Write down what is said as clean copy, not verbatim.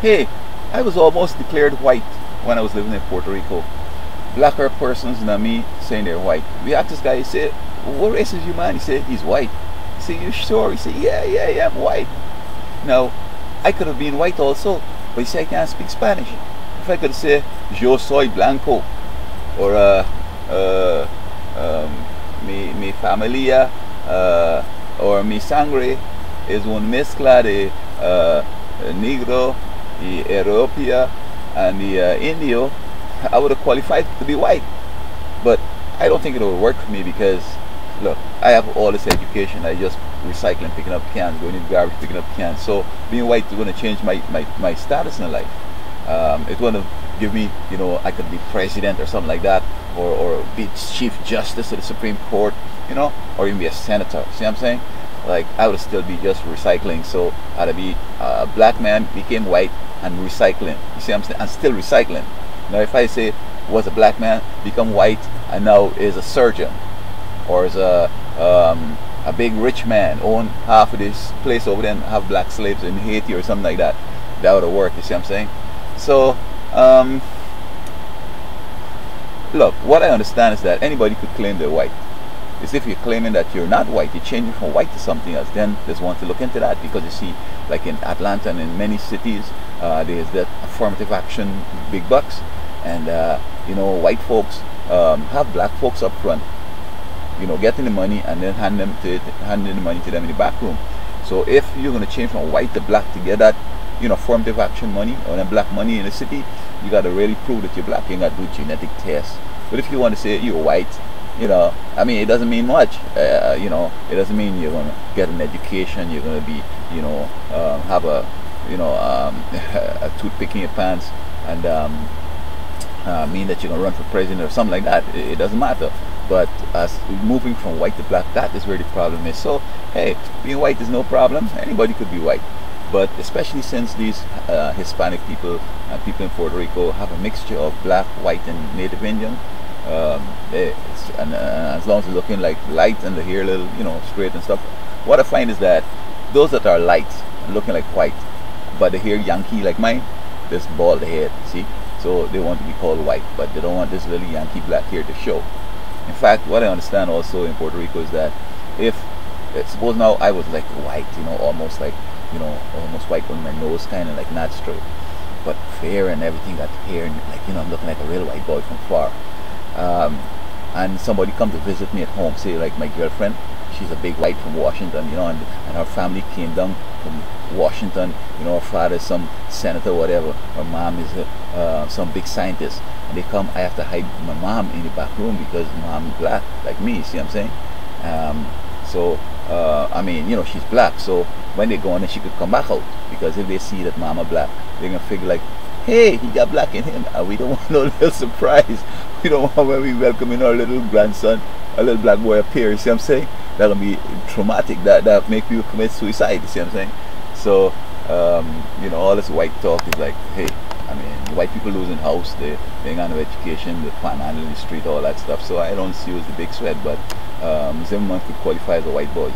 Hey, I was almost declared white when I was living in Puerto Rico. Blacker persons than me saying they're white. We asked this guy, he said, what race is you, man? He said, he's white. He said, you sure? He said, yeah, I'm white. Now, I could have been white also, but he said I can't speak Spanish. If I could say, yo soy blanco, or mi familia, or mi sangre es un mezcla de negro y europea and the indio, I would have qualified to be white. But I don't think it would work for me because, look, I have all this education. I just recycling, picking up cans, going in the garbage, picking up cans. So being white is going to change my status in life. It's going to give me, you know, I could be president or something like that, or be chief justice of the Supreme Court, you know, or even be a senator. See what I'm saying? Like, I would still be just recycling. So I'd be a black man became white and recycling. You see what I'm saying? And still recycling. Now if I say was a black man become white and now is a surgeon, or is a big rich man, own half of this place over there and have black slaves in Haiti or something like that, that would have worked. You see what I'm saying? So look, what I understand is that anybody could claim they're white. It's if you're claiming that you're not white, you're changing from white to something else, then there's one to look into that. Because you see, like in Atlanta and in many cities, there's that affirmative action big bucks, and you know, white folks have black folks up front, you know, getting the money and then handing the money to them in the back room. So if you're going to change from white to black to get that, you know, affirmative action money or then black money in the city, you got to really prove that you're black. You got to do genetic tests. But if you want to say you're white, you know, I mean, it doesn't mean much. You know, it doesn't mean you're going to get an education, you're going to be, you know, have a, you know, a toothpick in your pants, and mean that you're going to run for president or something like that. It doesn't matter. But as moving from white to black, that is where the problem is. So, hey, being white is no problem. Anybody could be white. But especially since these Hispanic people and people in Puerto Rico have a mixture of black, white, and Native Indian, and as long as it's looking like light and the hair a little, you know, straight and stuff, what I find is that those that are light and looking like white, but the hair Yankee like mine, this bald head, see? So they want to be called white, but they don't want this little Yankee black hair to show. In fact, what I understand also in Puerto Rico is that if, suppose now I was like white, you know, almost like, you know, almost white on my nose, kind of like not straight, but fair and everything, got hair, and like, you know, I'm looking like a real white boy from far. And somebody come to visit me at home, say like my girlfriend, she's a big white from Washington, you know, and her family came down from Washington, you know, her father's some senator, whatever, her mom is some big scientist, and they come, I have to hide my mom in the back room because mom is black, like me, see what I'm saying? I mean, you know, she's black, so when they go in, she could come back out, because if they see that mama black, they're gonna figure like, hey, he got black in him, and we don't want no little surprise. We don't want when we welcoming our little grandson, a little black boy appear, you see what I'm saying? That'll be traumatic, that make people commit suicide, you see what I'm saying? So, you know, all this white talk is like, hey, I mean, white people losing house, they ain't got no education, they panhandling the street, all that stuff, so I don't see it as a big sweat, but Zimmerman could qualify as a white boy.